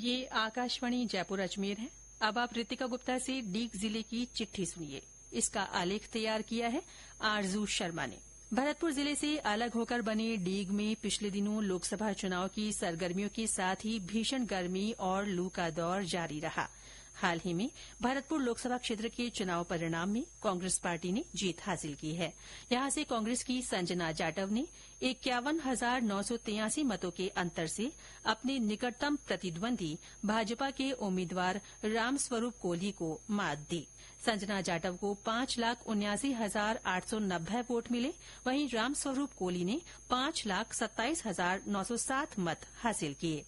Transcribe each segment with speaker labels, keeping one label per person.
Speaker 1: ये आकाशवाणी जयपुर अजमेर है। अब आप रितिका गुप्ता से डीग जिले की चिट्ठी सुनिए। इसका आलेख तैयार किया है आरजू शर्मा ने। भरतपुर जिले से अलग होकर बने डीग में पिछले दिनों लोकसभा चुनाव की सरगर्मियों के साथ ही भीषण गर्मी और लू का दौर जारी रहा। हाल ही में भरतपुर लोकसभा क्षेत्र के चुनाव परिणाम में कांग्रेस पार्टी ने जीत हासिल की है। यहां से कांग्रेस की संजना जाटव ने 51,983 मतों के अंतर से अपने निकटतम प्रतिद्वंदी भाजपा के उम्मीदवार रामस्वरूप कोहली को मात दी। संजना जाटव को 5,79,890 वोट मिले। वहीं रामस्वरूप कोहली ने 5,27,907 मत हासिल किए।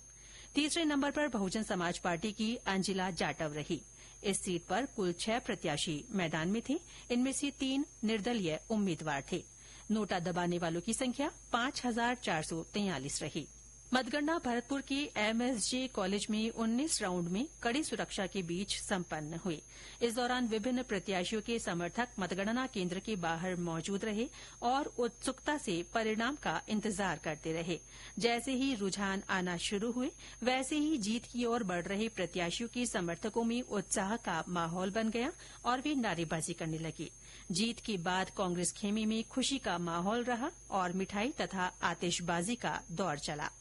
Speaker 1: तीसरे नंबर पर बहुजन समाज पार्टी की अंजिला जाटव रही। इस सीट पर कुल 6 प्रत्याशी मैदान में थे। इनमें से 3 निर्दलीय उम्मीदवार थे। नोटा दबाने वालों की संख्या 5,443 रही। मतगणना भरतपुर के एमएसजे कॉलेज में 19 राउंड में कड़ी सुरक्षा के बीच संपन्न हुई। इस दौरान विभिन्न प्रत्याशियों के समर्थक मतगणना केंद्र के बाहर मौजूद रहे और उत्सुकता से परिणाम का इंतजार करते रहे। जैसे ही रुझान आना शुरू हुए, वैसे ही जीत की ओर बढ़ रहे प्रत्याशियों के समर्थकों में उत्साह का माहौल बन गया और वे नारेबाजी करने लगे। जीत के बाद कांग्रेस खेमे में खुशी का माहौल रहा और मिठाई तथा आतिशबाजी का दौर चला।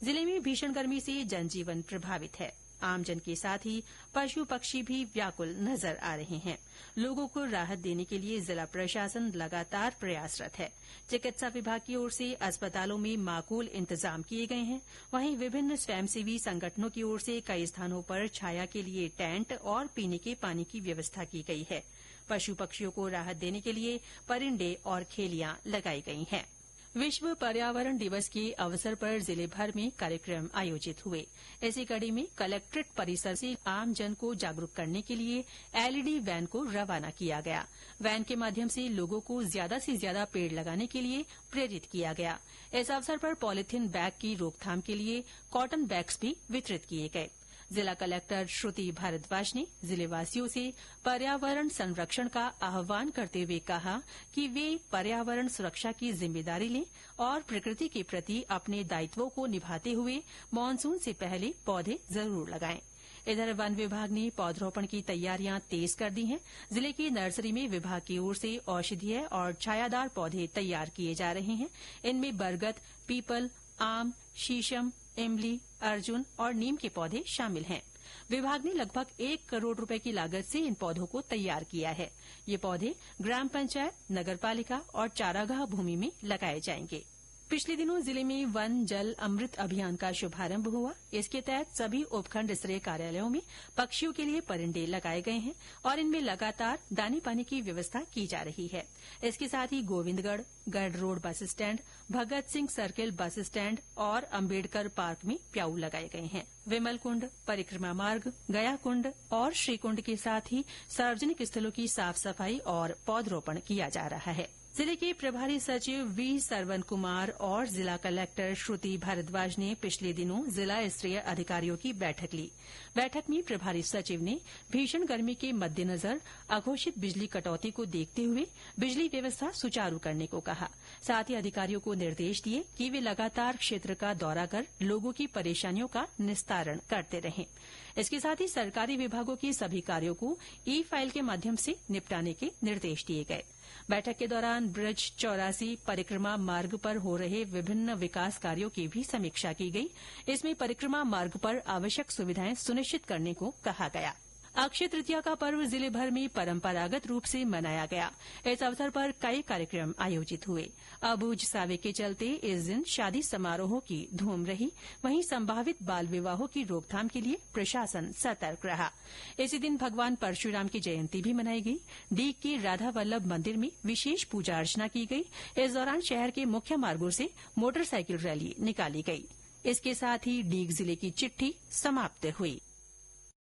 Speaker 1: जिले में भीषण गर्मी से जनजीवन प्रभावित है। आमजन के साथ ही पशु पक्षी भी व्याकुल नजर आ रहे हैं। लोगों को राहत देने के लिए जिला प्रशासन लगातार प्रयासरत है। चिकित्सा विभाग की ओर से अस्पतालों में माकूल इंतजाम किए गए हैं। वहीं विभिन्न स्वयंसेवी संगठनों की ओर से कई स्थानों पर छाया के लिए टेंट और पीने के पानी की व्यवस्था की गई है। पशु पक्षियों को राहत देने के लिए परिंडे और खेलियां लगाई गई हैं। विश्व पर्यावरण दिवस के अवसर पर जिले भर में कार्यक्रम आयोजित हुए। इसी कड़ी में कलेक्ट्रेट परिसर से आमजन को जागरूक करने के लिए एलईडी वैन को रवाना किया गया। वैन के माध्यम से लोगों को ज्यादा से ज्यादा पेड़ लगाने के लिए प्रेरित किया गया। इस अवसर पर पॉलीथीन बैग की रोकथाम के लिए कॉटन बैग्स भी वितरित किए गए। जिला कलेक्टर श्रुति भारद्वाज ने जिलेवासियों से पर्यावरण संरक्षण का आह्वान करते हुए कहा कि वे पर्यावरण सुरक्षा की जिम्मेदारी लें और प्रकृति के प्रति अपने दायित्वों को निभाते हुए मानसून से पहले पौधे जरूर लगाएं। इधर वन विभाग ने पौधरोपण की तैयारियां तेज कर दी हैं। जिले की नर्सरी में विभाग की ओर से औषधीय और छायादार पौधे तैयार किए जा रहे हैं। इनमें बरगद, पीपल, आम, शीशम, इमली, अर्जुन और नीम के पौधे शामिल हैं। विभाग ने लगभग 1 करोड़ रुपए की लागत से इन पौधों को तैयार किया है। ये पौधे ग्राम पंचायत, नगरपालिका और चारागाह भूमि में लगाए जाएंगे। पिछले दिनों जिले में वन जल अमृत अभियान का शुभारंभ हुआ। इसके तहत सभी उपखंड स्तरीय कार्यालयों में पक्षियों के लिए परिंडे लगाए गए हैं और इनमें लगातार दाने पानी की व्यवस्था की जा रही है। इसके साथ ही गोविंदगढ़, गढ़ road bus stand, Bhagat Singh circle bus stand और अम्बेडकर पार्क में प्याऊ लगाए गए हैं। विमल कुंड, परिक्रमा मार्ग, गया कुंड और श्रीकुंड के साथ ही सार्वजनिक स्थलों की साफ सफाई और पौधरोपण किया जा रहा है। जिले के प्रभारी सचिव वी सरवन कुमार और जिला कलेक्टर श्रुति भारद्वाज ने पिछले दिनों जिला स्तरीय अधिकारियों की बैठक ली। बैठक में प्रभारी सचिव ने भीषण गर्मी के मद्देनजर अघोषित बिजली कटौती को देखते हुए बिजली व्यवस्था सुचारू करने को कहा। साथ ही अधिकारियों को निर्देश दिए कि वे लगातार क्षेत्र का दौरा कर लोगों की परेशानियों का निस्तारण करते रहें। इसके साथ ही सरकारी विभागों के सभी कार्यों को ई फाइल के माध्यम से निपटाने के निर्देश दिए गए। बैठक के दौरान ब्रज 84 परिक्रमा मार्ग पर हो रहे विभिन्न विकास कार्यों की भी समीक्षा की गई। इसमें परिक्रमा मार्ग पर आवश्यक सुविधाएं सुनिश्चित करने को कहा गया। अक्षय तृतीया का पर्व जिले भर में परंपरागत रूप से मनाया गया। इस अवसर पर कई कार्यक्रम आयोजित हुए। अबूझ सावे के चलते इस दिन शादी समारोहों की धूम रही। वहीं संभावित बाल विवाहों की रोकथाम के लिए प्रशासन सतर्क रहा। इसी दिन भगवान परशुराम की जयंती भी मनाई गई। डीग के राधा वल्लभ मंदिर में विशेष पूजा अर्चना की गई। इस दौरान शहर के मुख्य मार्गों से मोटरसाइकिल रैली निकाली गई। इसके साथ ही डीग जिले की चिट्ठी समाप्त हुई।